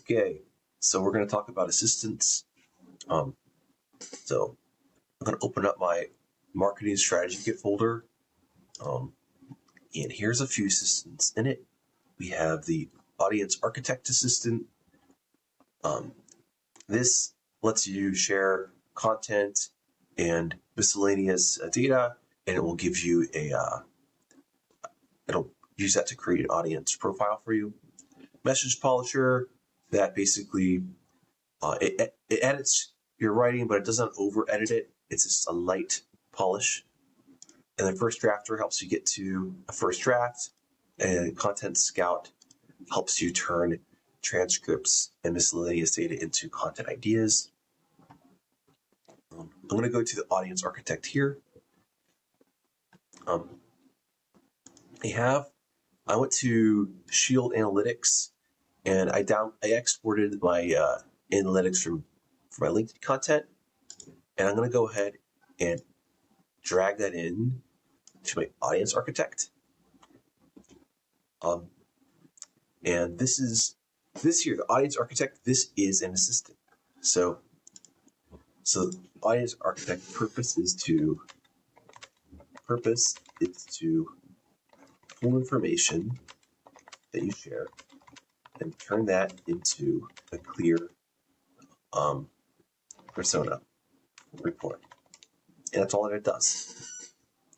Okay, so we're going to talk about assistants. So I'm going to open up my marketing strategy kit folder. And here's a few assistants in it. We have the audience architect assistant. This lets you share content and miscellaneous data, and it will give you it'll use that to create an audience profile for you. Message polisher, that basically it edits your writing, but it doesn't over edit it. It's just a light polish. And then first drafter helps you get to a first draft, and content scout helps you turn transcripts and miscellaneous data into content ideas. I'm going to go to the audience architect here. I went to Shield Analytics, and I exported my analytics from my LinkedIn content, and I'm going to go ahead and drag that in to my audience architect. And this here, the audience architect, this is an assistant. So the audience architect purpose is to pull information that you share and turn that into a clear persona report. And that's all that it does.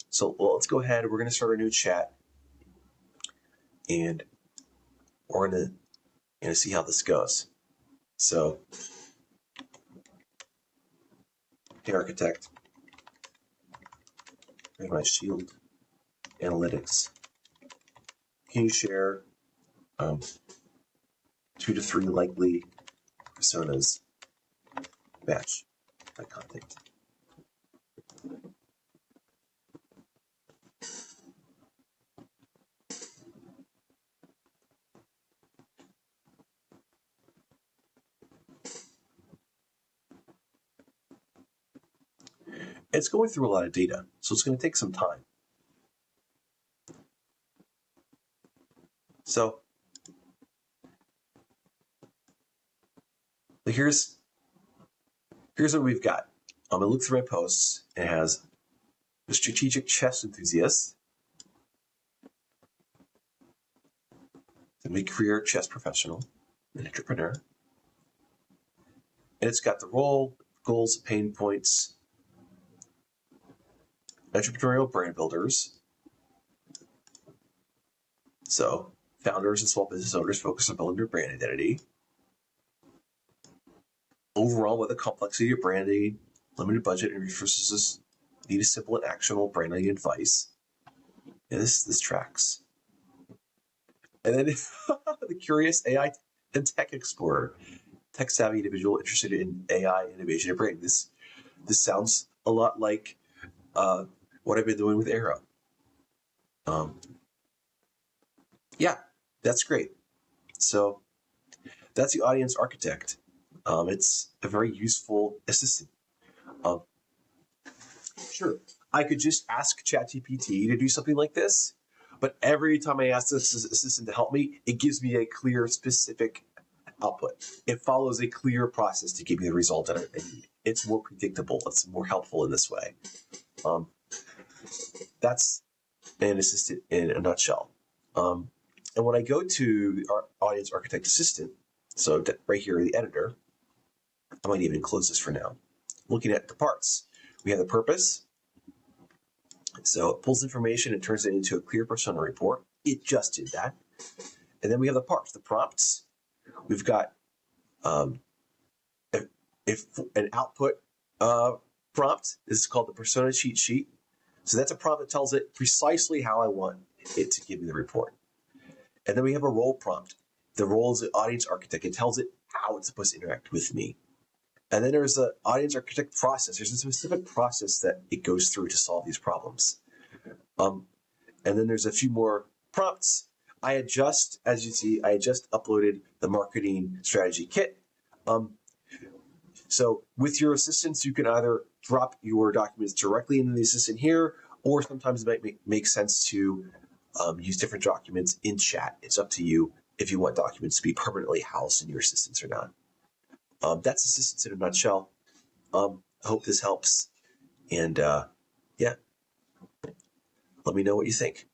So let's go ahead. We're going to start a new chat, and we're going to see how this goes. So, hey, architect, here's my Shield Analytics. Can you share 2 to 3 likely personas match my content? It's going through a lot of data, so it's going to take some time. So here's what we've got. I'm going to look through my posts, and it has a strategic chess enthusiast, a mid-career chess professional, an entrepreneur, and it's got the role, goals, pain points, entrepreneurial brand builders. So founders and small business owners focus on building their brand identity. Overall, with the complexity of branding, limited budget, and resources, need a simple and actionable branding advice. And this tracks. And then the curious AI and tech explorer, tech-savvy individual interested in AI, innovation, and branding. This sounds a lot like what I've been doing with Arro. Yeah, that's great. So that's the audience architect. It's a very useful assistant. Sure, I could just ask ChatGPT to do something like this, but every time I ask this assistant to help me, it gives me a clear, specific output. It follows a clear process to give me the result that I need. It's more predictable. It's more helpful in this way. That's an assistant in a nutshell. And when I go to our audience architect assistant, so right here in the editor, I might even close this for now. Looking at the parts, we have the purpose. So it pulls information and turns it into a clear persona report. It just did that. And then we have the parts, the prompts. We've got an output prompt. This is called the persona cheat sheet. So that's a prompt that tells it precisely how I want it to give me the report. And then we have a role prompt. The role is the audience architect. It tells it how it's supposed to interact with me. And then there's the audience architect process. There's a specific process that it goes through to solve these problems. And then there's a few more prompts. As you see, I just uploaded the marketing strategy kit. So with your assistants, you can either drop your documents directly into the assistant here, or sometimes it might make sense to use different documents in chat. It's up to you if you want documents to be permanently housed in your assistance or not. That's assistance in a nutshell. I hope this helps. And yeah, let me know what you think.